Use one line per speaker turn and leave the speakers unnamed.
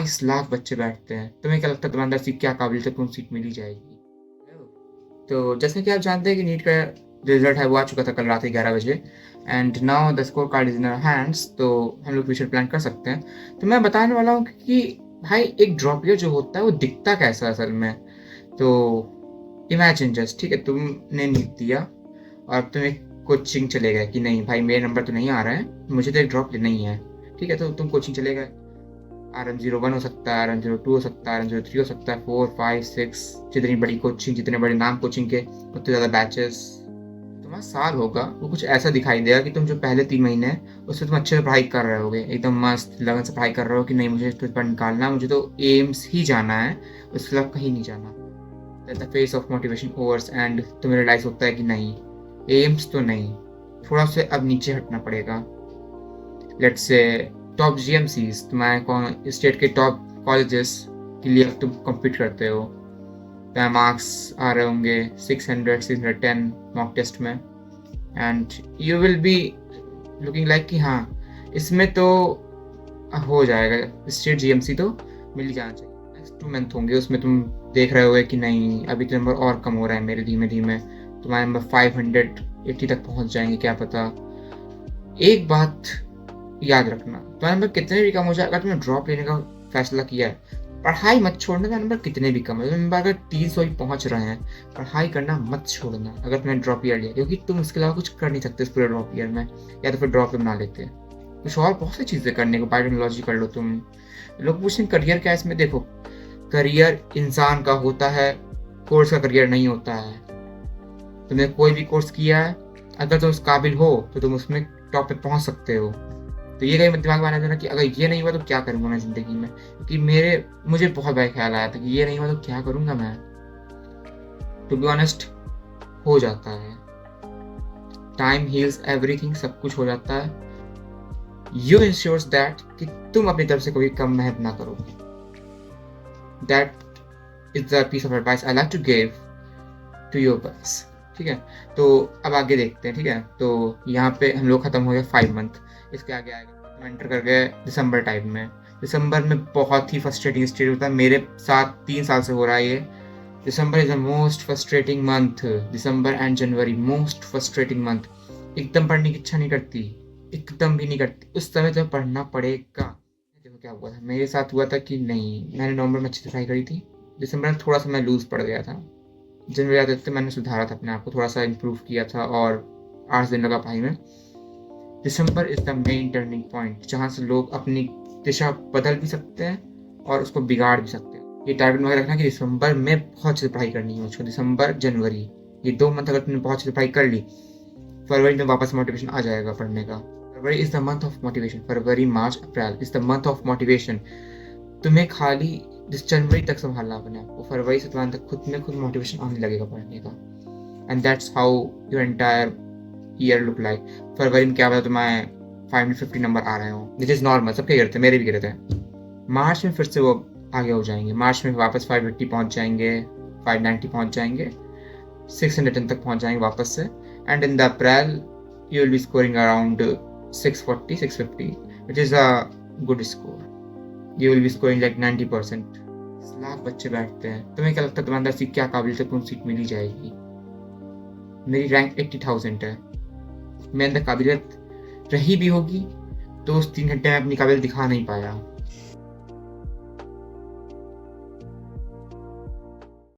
20 लाख बच्चे बैठते हैं। तुम्हें क्या लगता है तुम्हारे अंदर सीट क्या काबिलियत है, तुम सीट मिल ही जाएगी। तो जैसे कि आप जानते हैं कि नीट का रिजल्ट है वो आ चुका था कल रात 11 बजे and now the score card is in hands. तो हम लोग फ्यूचर प्लान कर सकते हैं। तो मैं बताने वाला हूँ कि भाई एक ड्रॉप ईयर जो होता है वो दिखता कैसा है असल में। तो इमेजिन जस्ट, ठीक है, तुमने नीट दिया और तुम एक कोचिंग चले गए कि नहीं भाई मेरे नंबर तो नहीं आ रहा है, मुझे तो एक ड्रॉप लेना ही है। ठीक है, तो तुम कोचिंग चले गए। RM01 हो सकता है, RM02 हो सकता है, RM03 हो सकता है, 4, 5, 6, जितनी बड़ी कोचिंग, जितने बड़े नाम कोचिंग के उतने ज़्यादा बैचेस। तुम्हारा साल होगा वो कुछ ऐसा दिखाई देगा कि तुम जो पहले 3 महीने हैं उसमें तुम अच्छे से पढ़ाई कर रहे होगे, एकदम मस्त लगन से पढ़ाई कर रहे हो कि नहीं मुझे तो पर निकालना है, मुझे तो एम्स ही जाना है, उसके अलावा कहीं नहीं जाना। The face of motivation overs and तुम्हें रियलाइज होता है कि नहीं एम्स तो नहीं, थोड़ा सा अब नीचे हटना पड़ेगा। लेट्स से टॉप GMCs, तुम्हारे स्टेट के टॉप कॉलेजेस के लिए अब तुम कम्पीट करते हो। तुम्हारे मार्क्स आ रहे होंगे 600 610 मॉक टेस्ट में and you will be looking like कि हाँ इसमें तो हो जाएगा, स्टेट GMC तो मिल ही जाना चाहिए। नेक्स्ट 2 मंथ होंगे उसमें तुम देख रहे होगे कि नहीं अभी तो नंबर और कम हो रहा है मेरे, धीमे धीमे तुम्हारे नंबर 580 तक पहुंच जाएंगे क्या पता। एक बात याद रखना, तुम्हारा नंबर कितने भी कम हो जाए, अगर तुमने ड्रॉप लेने का फैसला किया है पढ़ाई मत छोड़ना। तुम्हारा नंबर कितने भी कम है, नंबर अगर 300 ही पहुंच रहे हैं पढ़ाई करना मत छोड़ना अगर तुमने ड्रॉप ईयर लिया, क्योंकि तुम इसके अलावा कुछ कर नहीं सकते इस पूरे ड्रॉप ईयर में, या तो फिर ड्रॉप बना लेते। कुछ और बहुत सी चीज़ें करने को, बायोटेक्नोलॉजी कर लो तुम। लोग पूछते हैं करियर क्या है इसमें, देखो करियर इंसान का होता है, कोर्स का करियर नहीं होता है। तुमने कोई भी कोर्स किया है, अगर तुम उस काबिल हो तो तुम उसमें टॉप पे पहुंच सकते हो। तो ये कहीं दिमाग में आना देना कि अगर ये नहीं हुआ तो क्या करूंगा मैं जिंदगी में, क्योंकि मुझे बहुत बड़ा ख्याल आया था कि ये नहीं हुआ तो क्या करूंगा मैं। टू बी ऑनेस्ट हो जाता है, टाइम हील्स एवरीथिंग, सब कुछ हो जाता है। यू इंश्योर्स दैट कि तुम अपनी तरफ से कभी कम मेहनत ना करो। That is the piece of advice I like to give to your bus. ठीक है, तो अब आगे देखते हैं। ठीक है, तो यहाँ पे हम लोग खत्म हो गए 5 मंथ, इसके आगे आएगा हम एंटर कर गए दिसंबर टाइम में। दिसंबर में बहुत ही फ्रस्ट्रेटिंग स्टेज होता है, मेरे साथ 3 साल से हो रहा है ये। December is the most frustrating month, December and January most frustrating month. एकदम पढ़ने की इच्छा नहीं करती, एकदम भी नहीं करती, उस समय तो पढ़ना पड़ेगा। देखो क्या हुआ था मेरे साथ, हुआ था कि नहीं मैंने नवंबर में अच्छी से पढ़ाई करी थी, दिसंबर में थोड़ा सा मैं लूज पड़ गया था, जनवरी आते थे मैंने सुधारा था अपने आप को, थोड़ा सा इम्प्रूव किया था और 8 दिन लगा पढ़ाई में। December is the main turning point जहाँ से लोग अपनी दिशा बदल भी सकते हैं और उसको बिगाड़ भी सकते हैं। ये टारगेट में रखना कि दिसंबर में बहुत अच्छे से पढ़ाई करनी है मुझको, दिसंबर जनवरी ये 2 मंथ अगर तुमने बहुत अच्छे से पढ़ाई कर ली, फरवरी में वापस मोटिवेशन आ जाएगा पढ़ने का। February is the month of motivation, February March April is the month of motivation. तुम्हें खाली जनवरी तक संभालना अपने आप को, फरवरी से तुम्हारे अंदर खुद में खुद मोटिवेशन आने लगेगा पढ़ने का। And that's how your entire year look like. फरवरी में क्या पता तुम्हारे 550 नंबर आ रहे हो, विच इज नॉर्मल, सबके गिरते हैं, मेरे भी गिरे थे। मार्च में फिर से वो आगे हो जाएंगे, मार्च में वापस 580 पहुंच जाएंगे, 590 पहुंच जाएंगे, 610 तक पहुंच जाएंगे वापस से। And in the April you will be scoring around 640 650 which is a good score. You will be scoring like 90%। 10 lakh बच्चे बैठते हैं, तुम्हें क्या लगता है तुम्हारे अंदर सीट क्या काबिलियत है, तुम सीट मिल ही जाएगी। मेरी रैंक 80,000 है, मेरे अंदर काबिलियत रही भी होगी तो उस 3 घंटे में अपनी काबिलियत दिखा नहीं पाया।